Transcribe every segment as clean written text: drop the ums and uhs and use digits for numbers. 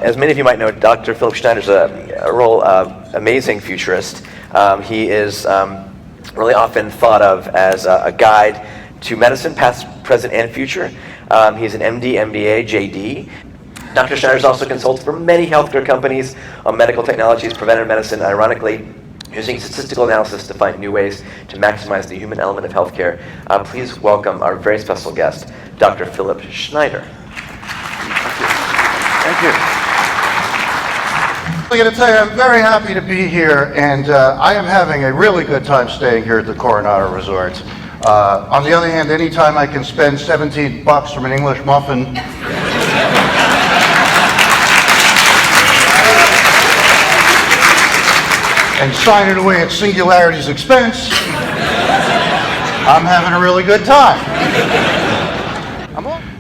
As many of you might know, Dr. Philip Schneider is a amazing futurist. He is really often thought of as a guide to medicine, past, present, and future. He's an MD, MBA, JD. Dr. Schneider is also consulted for many healthcare companies on medical technologies, preventive medicine, ironically, using statistical analysis to find new ways to maximize the human element of healthcare. Please welcome our very special guest, Dr. Philip Schneider. Thank you. I'm going to tell you, I'm very happy to be here, and I am having a really good time staying here at the Coronado Resort. On the other hand, anytime I can spend $17 from an English muffin and sign it away at Singularity's expense, I'm having a really good time.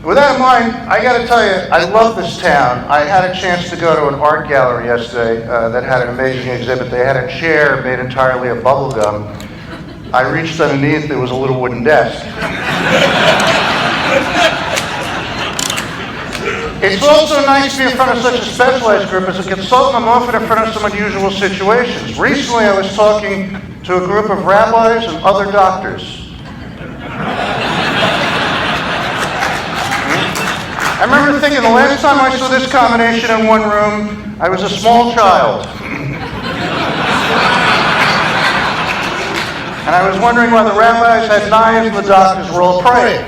With that in mind, I got to tell you, I love this town. I had a chance to go to an art gallery yesterday that had an amazing exhibit. They had a chair made entirely of bubble gum. I reached underneath, there was a little wooden desk. It's also nice to be in front of such a specialized group. As a consultant, I'm often in front of some unusual situations. Recently, I was talking to a group of rabbis and other doctors. I remember thinking the last time I saw this combination in one room, I was a small child. And I was wondering why the rabbis had knives and the doctors were all praying.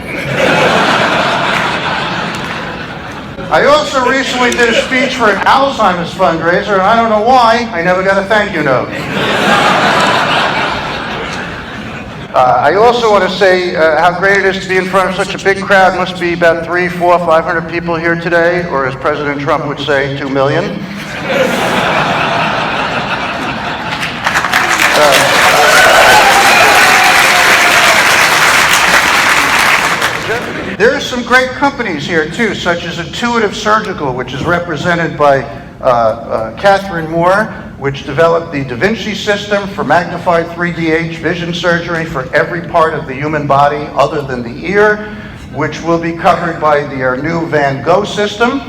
I also recently did a speech for an Alzheimer's fundraiser, and I don't know why, I never got a thank you note. I also want to say how great it is to be in front of such a big crowd. It must be about 300, 400, 500 people here today, or as President Trump would say, 2 million. There are some great companies here too, such as Intuitive Surgical, which is represented by Catherine Moore, which developed the Da Vinci system for magnified 3DH vision surgery for every part of the human body other than the ear, which will be covered by our new Van Gogh system.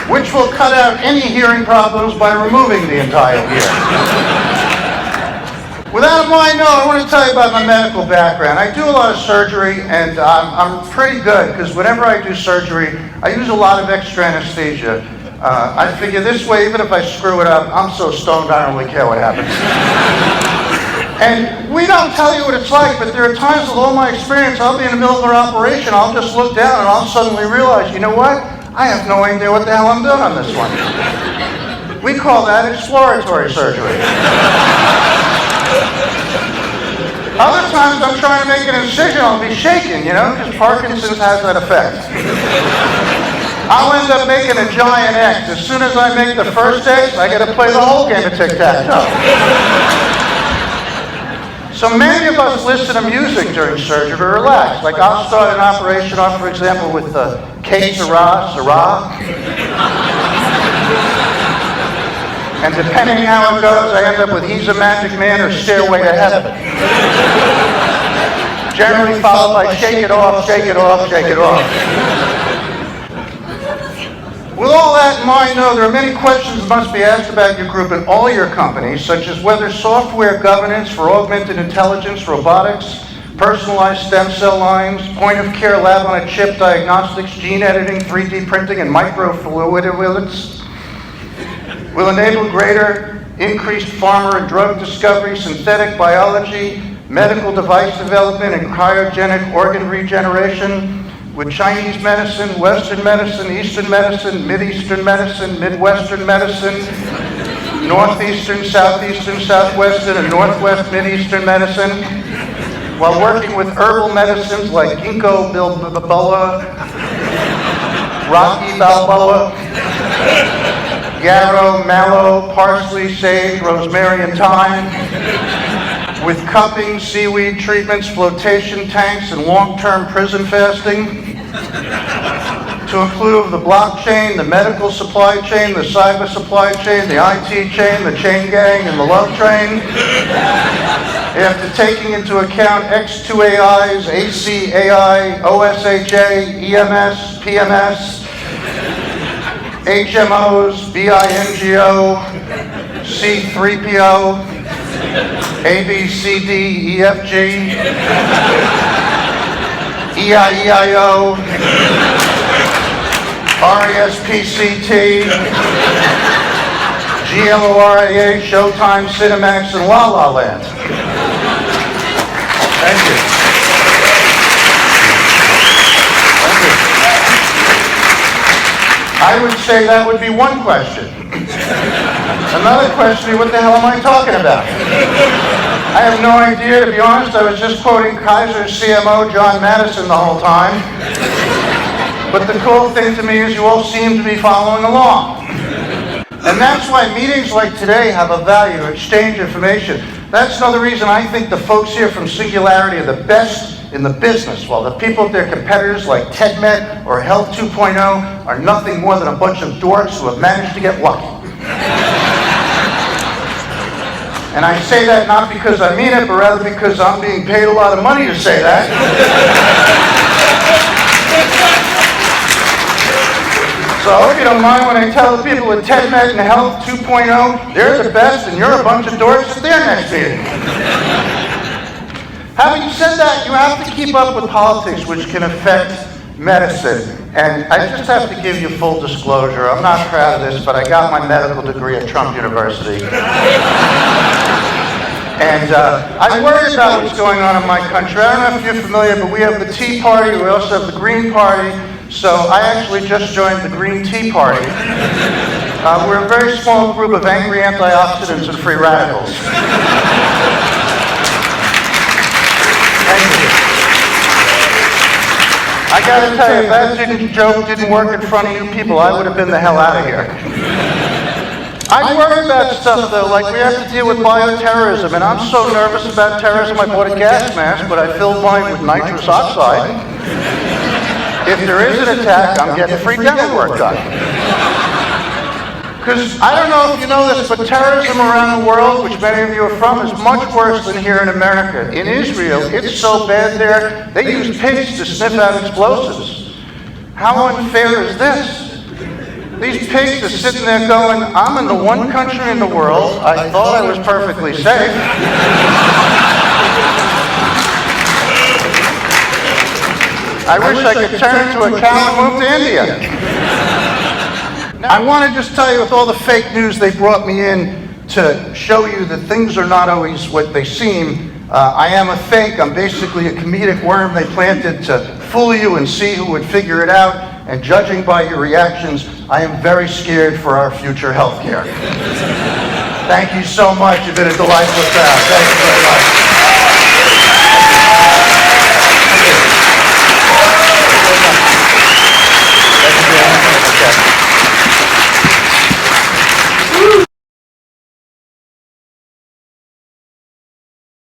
Which will cut out any hearing problems by removing the entire ear. With that in mind, I want to tell you about my medical background. I do a lot of surgery, and I'm pretty good, because whenever I do surgery, I use a lot of extra anesthesia. I figure this way, even if I screw it up, I'm so stoned I don't really care what happens. And we don't tell you what it's like, but there are times with all my experience, I'll be in the middle of an operation, I'll just look down and I'll suddenly realize, you know what? I have no idea what the hell I'm doing on this one. We call that exploratory surgery. Other times I'm trying to make an incision, I'll be shaking, because Parkinson's has that effect. I'll end up making a giant X. As soon as I make the first X, I got to play the whole game of tic-tac-toe. So many of us listen to music during surgery to relax. Like I'll start an operation off, for example, with K Sarah, Sarah. And depending how it goes, I end up with He's a Magic Man or Stairway to Heaven. Generally followed by Shake It Off, Shake It Off, Shake It Off. With all that in mind, though, there are many questions that must be asked about your group and all your companies, such as whether software governance for augmented intelligence, robotics, personalized stem cell lines, point-of-care lab-on-a-chip diagnostics, gene editing, 3D printing, and microfluidics will enable greater increased pharma and drug discovery, synthetic biology, medical device development, and cryogenic organ regeneration, with Chinese medicine, Western medicine, Eastern medicine, Mid-Eastern medicine, Midwestern medicine, Northeastern, Southeastern, Southwestern, and Northwest Mid-Eastern medicine, while working with herbal medicines like ginkgo biloba, Rocky Balboa, yarrow, mallow, parsley, sage, rosemary, and thyme, with cupping, seaweed treatments, flotation tanks, and long-term prison fasting, to to include the blockchain, the medical supply chain, the cyber supply chain, the IT chain, the chain gang, and the love train. After taking into account X2AIs, ACAI, OSHA, EMS, PMS, HMOs, BINGO, C3PO, ABCD, EFG, EIEIO, RESPCT, GLORIA, Showtime, Cinemax, and La La Land. Thank you. Thank you. I would say that would be one question. Another question is, what the hell am I talking about? I have no idea, to be honest. I was just quoting Kaiser's CMO, John Madison, the whole time. But the cool thing to me is you all seem to be following along. And that's why meetings like today have a value to exchange information. That's another reason I think the folks here from Singularity are the best in the business, while the people at their competitors like TEDMED or Health 2.0 are nothing more than a bunch of dorks who have managed to get lucky. And I say that not because I mean it, but rather because I'm being paid a lot of money to say that. So I hope you don't mind when I tell the people at TEDMED and Health 2.0, they're the best and you're a bunch of dorks at their next meeting. Having said that, you have to keep up with politics, which can affect medicine. And I just have to give you full disclosure. I'm not proud of this, but I got my medical degree at Trump University. And I worry about what's going on in my country. I don't know if you're familiar, but we have the Tea Party, we also have the Green Party. So I actually just joined the Green Tea Party. We're a very small group of angry antioxidants and free radicals. Thank you. I gotta tell you, if that joke didn't work in front of you people, I would have been the hell out of here. I worry about stuff though, like we have to deal with bioterrorism, and I'm so nervous about terrorism I bought a gas mask, but I filled mine with nitrous oxide. If there is an attack, I'm getting free dental work done. Because I don't know if you know this, but terrorism around the world, which many of you are from, is much worse than here in America. In Israel, it's so bad there, they use pigs to sniff out explosives. How unfair is this? These pigs are sitting there going, I'm in the one country in the world, I thought I was perfectly safe. I wish I could turn into a cow and move to India. I want to just tell you, with all the fake news they brought me in to show you that things are not always what they seem. I am a fake. I'm basically a comedic worm they planted to fool you and see who would figure it out. And judging by your reactions, I am very scared for our future health care. Thank you so much. You've been a delightful crowd. Thank you very much.